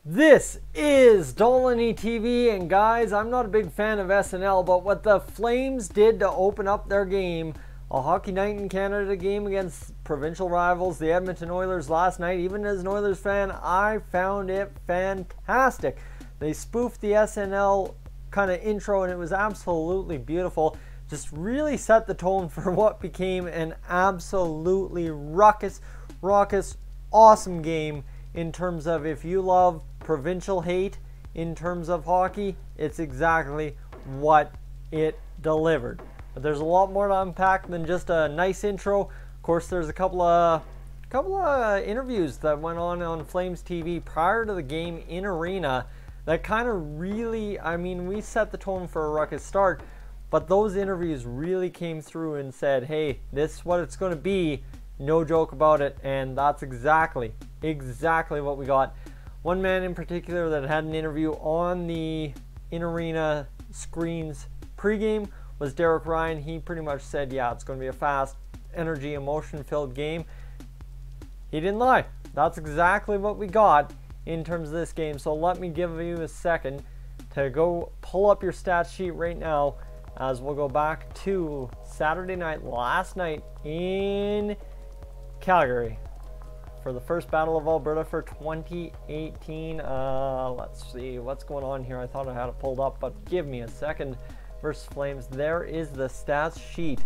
This is Dolynny TV, and guys, I'm not a big fan of SNL, but what the Flames did to open up their game, a Hockey Night in Canada game against provincial rivals, the Edmonton Oilers last night, even as an Oilers fan, I found it fantastic. They spoofed the SNL kind of intro, and it was absolutely beautiful. Just really set the tone for what became an absolutely raucous, awesome game. In terms of, if you love provincial hate in terms of hockey, it's exactly what it delivered. But there's a lot more to unpack than just a nice intro. Of course, there's a couple of interviews that went on Flames TV prior to the game in arena that kind of really, I mean, we set the tone for a ruckus start, but those interviews really came through and said, hey, this is what it's going to be, no joke about it. And that's exactly what we got. One man in particular that had an interview on the in-arena screens pregame was Derek Ryan. He pretty much said, yeah, it's going to be a fast, energy, emotion-filled game. He didn't lie. That's exactly what we got in terms of this game. So let me give you a second to go pull up your stat sheet right now as we'll go back to Saturday night, last night in Calgary, for the first Battle of Alberta for 2018. Let's see what's going on here. I thought I had it pulled up, but give me a second. Versus Flames. There is the stats sheet.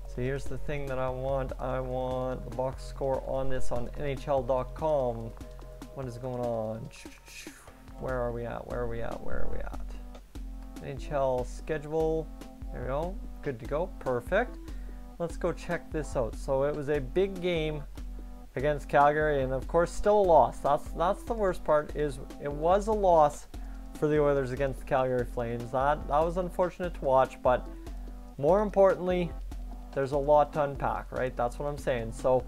So here's the thing that I want. I want the box score on this on NHL.com. What is going on? Where are we at? NHL schedule. There we go. Good to go. Perfect. Let's go check this out. So it was a big game against Calgary, and of course still a loss. That's the worst part, is it was a loss for the Oilers against the Calgary Flames. That was unfortunate to watch, but more importantly, there's a lot to unpack, right? That's what I'm saying. So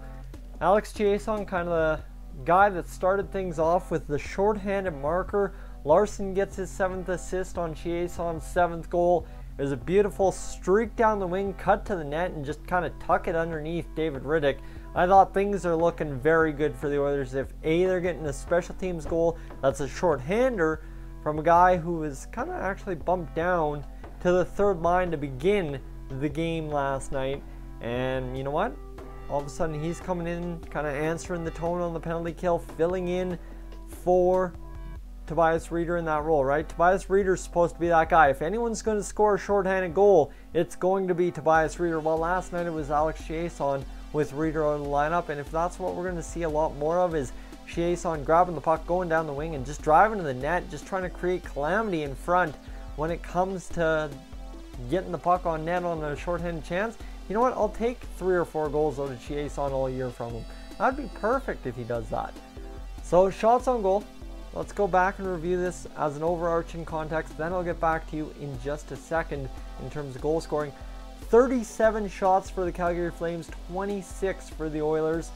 Alex Chiasson, kind of the guy that started things off with the shorthanded marker. Larson gets his 7th assist on Chiasson's 7th goal. It was a beautiful streak down the wing, cut to the net, and just kind of tuck it underneath David Riddick. I thought things are looking very good for the Oilers. If A, they're getting a special teams goal that's a shorthander from a guy who was kind of actually bumped down to the third line to begin the game last night. And you know what? All of a sudden he's coming in, kind of answering the tone on the penalty kill, filling in for Tobias Reeder in that role, right? Tobias Reeder's supposed to be that guy. If anyone's going to score a shorthanded goal, it's going to be Tobias Reeder. Well, last night it was Alex Chiasson with Reeder out of the lineup, and if that's what we're going to see a lot more of, is Chiasson grabbing the puck, going down the wing, and just driving to the net, just trying to create calamity in front when it comes to getting the puck on net on a shorthanded chance. You know what? I'll take 3 or 4 goals out of Chiasson all year from him. That'd be perfect if he does that. So shots on goal. Let's go back and review this as an overarching context. Then I'll get back to you in just a second in terms of goal scoring. 37 shots for the Calgary Flames, 26 for the Oilers,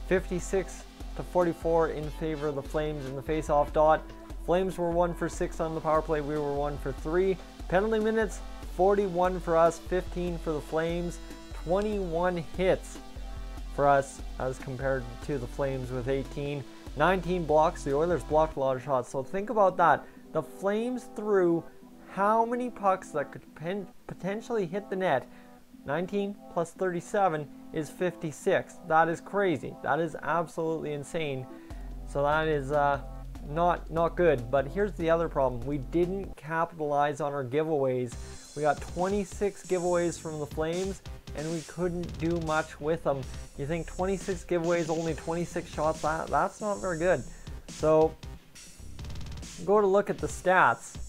56-44 in favor of the Flames in the face-off dot. Flames were 1 for 6 on the power play. We were 1 for 3. Penalty minutes, 41 for us, 15 for the Flames, 21 hits for us as compared to the Flames with 18. 19 blocks. The Oilers blocked a lot of shots. So think about that. The Flames threw how many pucks that could potentially hit the net? 19 plus 37 is 56. That is crazy. That is absolutely insane. So that is not good. But here's the other problem. We didn't capitalize on our giveaways. We got 26 giveaways from the Flames, and we couldn't do much with them. You think 26 giveaways, only 26 shots? That's not very good. So go to look at the stats.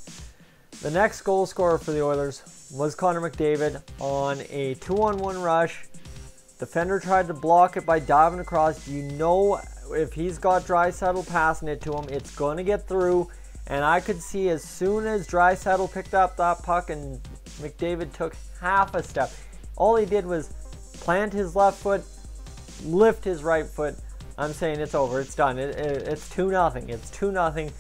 The next goal scorer for the Oilers was Connor McDavid on a 2-on-1 rush. Defender tried to block it by diving across. You know, if he's got Draisaitl passing it to him, it's going to get through. And I could see as soon as Draisaitl picked up that puck and McDavid took half a step, all he did was plant his left foot, lift his right foot. I'm saying it's over. It's done. It's 2-0. It's 2-0.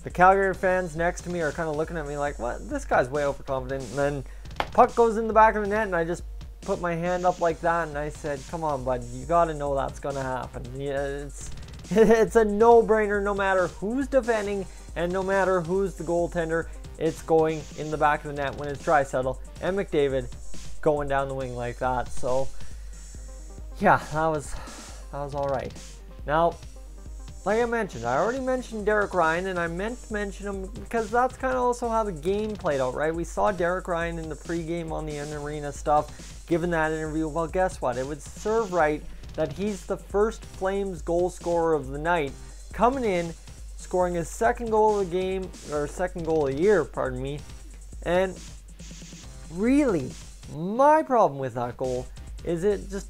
The Calgary fans next to me are kind of looking at me like, what? This guy's way overconfident. And then puck goes in the back of the net, and I just put my hand up like that, and I said, come on, bud. You got to know that's going to happen. Yeah, It's a no-brainer no matter who's defending and no matter who's the goaltender. It's going in the back of the net when it's Draisaitl and McDavid going down the wing like that. So, yeah, that was all right. Now, like I mentioned, I already mentioned Derek Ryan, and I meant to mention him because that's kind of also how the game played out, right? We saw Derek Ryan in the pregame on the in-arena stuff, given that interview. Well, guess what? It would serve right that he's the first Flames goal scorer of the night, coming in, scoring his second goal of the game, or second goal of the year, pardon me. And really, my problem with that goal is it just,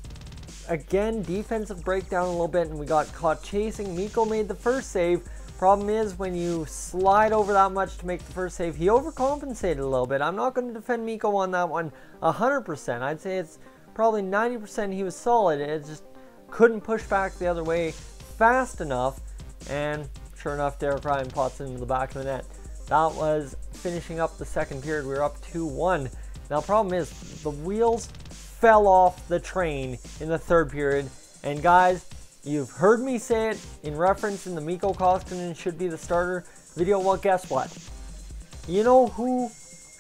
again, defensive breakdown a little bit, and we got caught chasing. Mikko made the first save. Problem is, when you slide over that much to make the first save, he overcompensated a little bit. I'm not going to defend Mikko on that one 100%. I'd say it's probably 90% he was solid. It just couldn't push back the other way fast enough, and sure enough, Derek Ryan pots into the back of the net. That was finishing up the second period. We were up 2-1. Now, the problem is, the wheels fell off the train in the third period. And guys, you've heard me say it in reference in the Mikko Koskinen should be the starter video. Well, guess what? You know who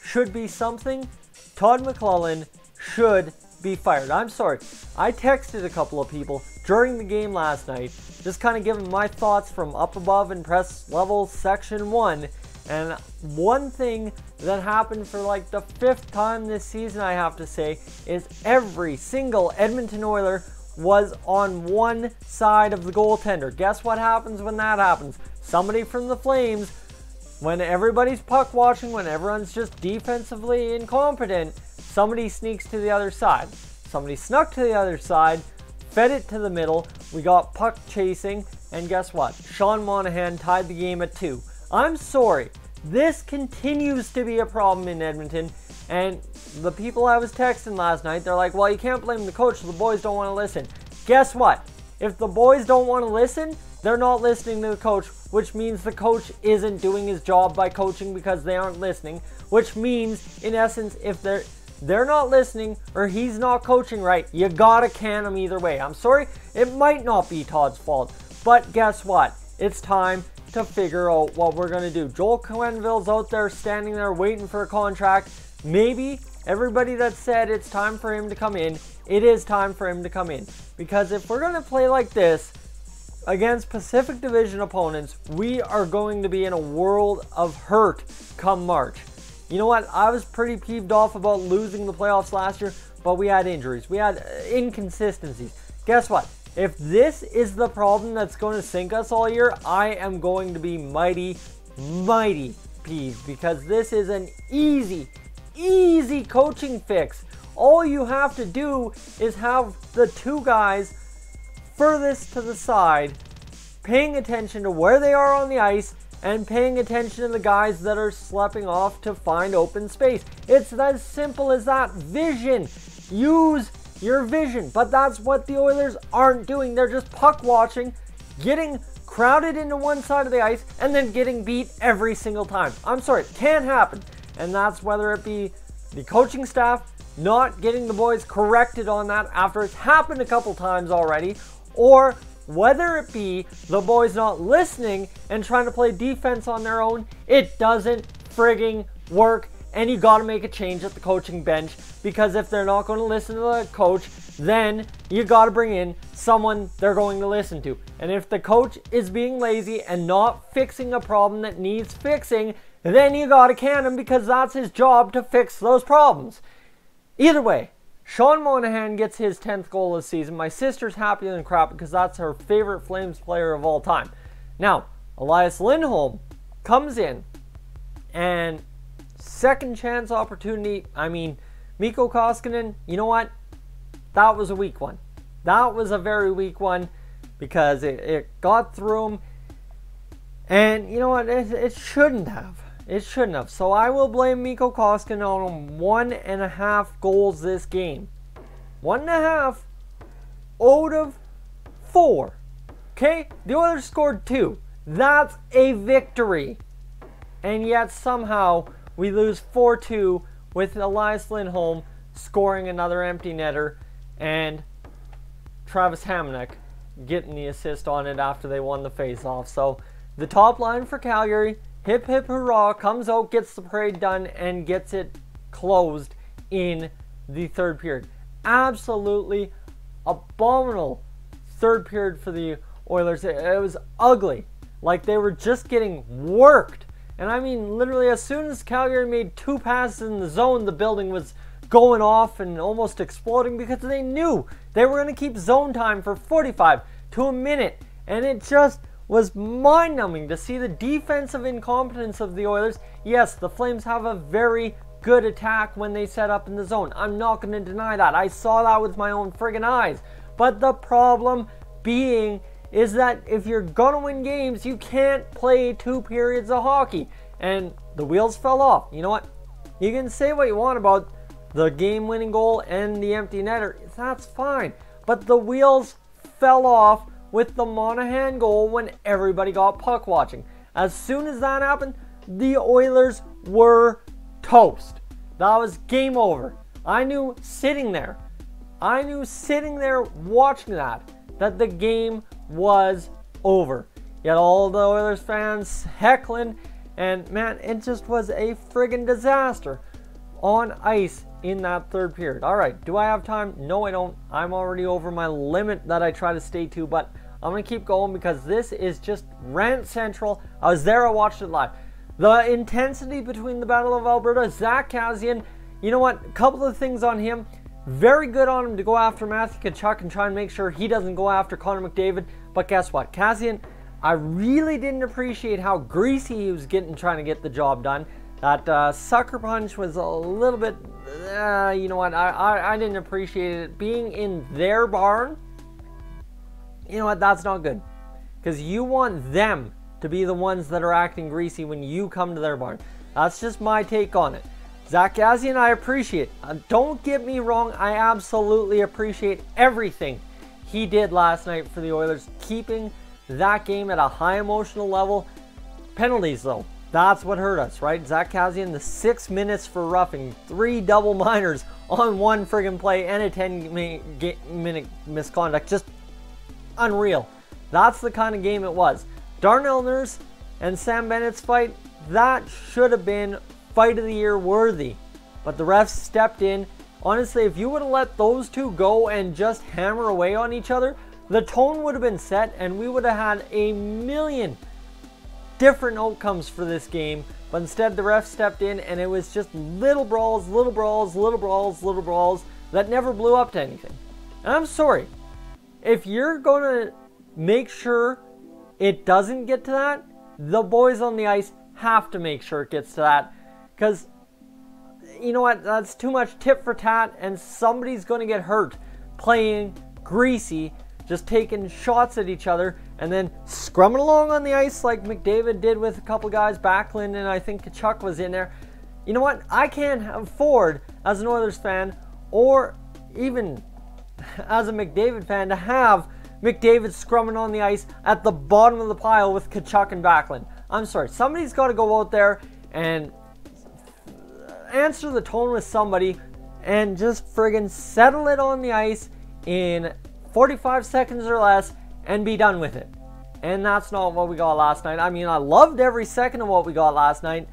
should be something? Todd McLellan should be fired. I'm sorry. I texted a couple of people during the game last night, just kind of giving my thoughts from up above in press level section 1. And one thing that happened for like the 5th time this season, I have to say, is every single Edmonton Oiler was on one side of the goaltender. Guess what happens when that happens? Somebody from the Flames, when everybody's puck watching, when everyone's just defensively incompetent, somebody sneaks to the other side. Somebody snuck to the other side, fed it to the middle, we got puck chasing, and guess what? Sean Monahan tied the game at 2. I'm sorry, this continues to be a problem in Edmonton, and the people I was texting last night, they're like, well, you can't blame the coach, the boys don't want to listen. Guess what? If the boys don't want to listen, they're not listening to the coach, which means the coach isn't doing his job by coaching because they aren't listening, which means, in essence, if they're not listening or he's not coaching right, you gotta can him either way. I'm sorry, it might not be Todd's fault, but guess what? It's time to figure out what we're going to do. Joel Quenneville's out there standing there waiting for a contract. Maybe everybody that said it's time for him to come in, it is time for him to come in. Because if we're going to play like this against Pacific Division opponents, we are going to be in a world of hurt come March. You know what? I was pretty peeved off about losing the playoffs last year, but we had injuries. We had inconsistencies. Guess what? If this is the problem that's going to sink us all year, I am going to be mighty peeved, because this is an easy coaching fix. All you have to do is have the two guys furthest to the side paying attention to where they are on the ice and paying attention to the guys that are slipping off to find open space. It's as simple as that. Vision. Use your vision. But that's what the Oilers aren't doing. They're just puck watching, getting crowded into one side of the ice, and then getting beat every single time. I'm sorry, it can't happen. And that's whether it be the coaching staff not getting the boys corrected on that after it's happened a couple times already, or whether it be the boys not listening and trying to play defense on their own. It doesn't frigging work. And you got to make a change at the coaching bench, because if they're not going to listen to the coach, then you got to bring in someone they're going to listen to. And if the coach is being lazy and not fixing a problem that needs fixing, then you got to can him, because that's his job to fix those problems. Either way, Sean Monahan gets his 10th goal of the season. My sister's happier than crap because that's her favorite Flames player of all time. Now, Elias Lindholm comes in, and second chance opportunity. I mean, Mikko Koskinen, you know what? That was a weak one. That was a very weak one, because it got through him. And you know what? It shouldn't have. It shouldn't have. So I will blame Mikko Koskinen on 1.5 goals this game. 1.5 out of 4. Okay? The Oilers scored 2. That's a victory. And yet somehow we lose 4-2 with Elias Lindholm scoring another empty netter and Travis Hamonic getting the assist on it after they won the face-off. So the top line for Calgary, hip hip hurrah, comes out, gets the parade done, and gets it closed in the third period. Absolutely abominable third period for the Oilers. It was ugly. Like they were just getting worked. And I mean, literally, as soon as Calgary made 2 passes in the zone, the building was going off and almost exploding because they knew they were going to keep zone time for 45 to a minute. And it just was mind-numbing to see the defensive incompetence of the Oilers. Yes, the Flames have a very good attack when they set up in the zone. I'm not going to deny that. I saw that with my own friggin' eyes. But the problem being is that if you're going to win games, you can't play 2 periods of hockey. And the wheels fell off. You know what? You can say what you want about the game-winning goal and the empty netter. That's fine. But the wheels fell off with the Monahan goal when everybody got puck watching. As soon as that happened, the Oilers were toast. That was game over. I knew sitting there watching that the game was over. Yet all the Oilers fans heckling, and man, it just was a friggin' disaster on ice in that third period. All right, do I have time? No, I don't. I'm already over my limit that I try to stay to, but I'm going to keep going because this is just Rant Central. I was there, I watched it live. The intensity between the Battle of Alberta, Zach Kassian, you know what? A couple of things on him. Very good on him to go after Matthew Tkachuk and try and make sure he doesn't go after Connor McDavid. But guess what? Kassian, I really didn't appreciate how greasy he was getting trying to get the job done. That sucker punch was a little bit, you know what? I didn't appreciate it. Being in their barn, you know what? That's not good. Because you want them to be the ones that are acting greasy when you come to their barn. That's just my take on it. Zach Kassian, I appreciate. Don't get me wrong, I absolutely appreciate everything he did last night for the Oilers, keeping that game at a high emotional level. Penalties, though, that's what hurt us, right? Zach Kassian, the 6 minutes for roughing, 3 double minors on 1 friggin' play, and a 10-minute misconduct. Just unreal. That's the kind of game it was. Darnell Nurse and Sam Bennett's fight, that should have been Fight of the Year worthy, but the refs stepped in. Honestly, if you would have let those two go and just hammer away on each other, the tone would have been set and we would have had a million different outcomes for this game. But instead, the refs stepped in and it was just little brawls, little brawls, little brawls, little brawls that never blew up to anything. And I'm sorry, if you're going to make sure it doesn't get to that, the boys on the ice have to make sure it gets to that. Because, you know what, that's too much tit for tat and somebody's going to get hurt playing greasy, just taking shots at each other and then scrumming along on the ice like McDavid did with a couple guys, Backlund, and I think Tkachuk was in there. You know what, I can't afford as an Oilers fan or even as a McDavid fan to have McDavid scrumming on the ice at the bottom of the pile with Tkachuk and Backlund. I'm sorry, somebody's got to go out there and answer the tone with somebody and just friggin' settle it on the ice in 45 seconds or less and be done with it. And that's not what we got last night. I mean, I loved every second of what we got last night,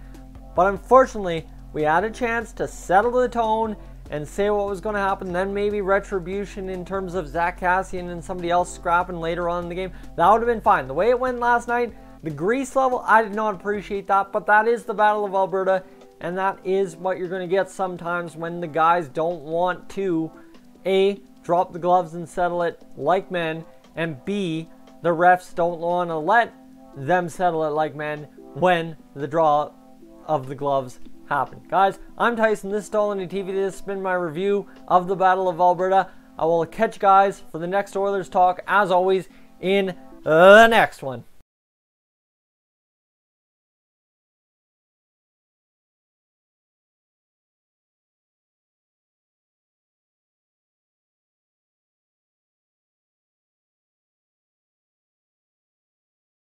but unfortunately, we had a chance to settle the tone and say what was going to happen, then maybe retribution in terms of Zach Kassian and somebody else scrapping later on in the game. That would have been fine. The way it went last night, the grease level, I did not appreciate that, but that is the Battle of Alberta. And that is what you're going to get sometimes when the guys don't want to, A, drop the gloves and settle it like men, and B, the refs don't want to let them settle it like men when the draw of the gloves happen. Guys, I'm Tyson. This is Dolynny TV. This has been my review of the Battle of Alberta. I will catch you guys for the next Oilers talk, as always, in the next one.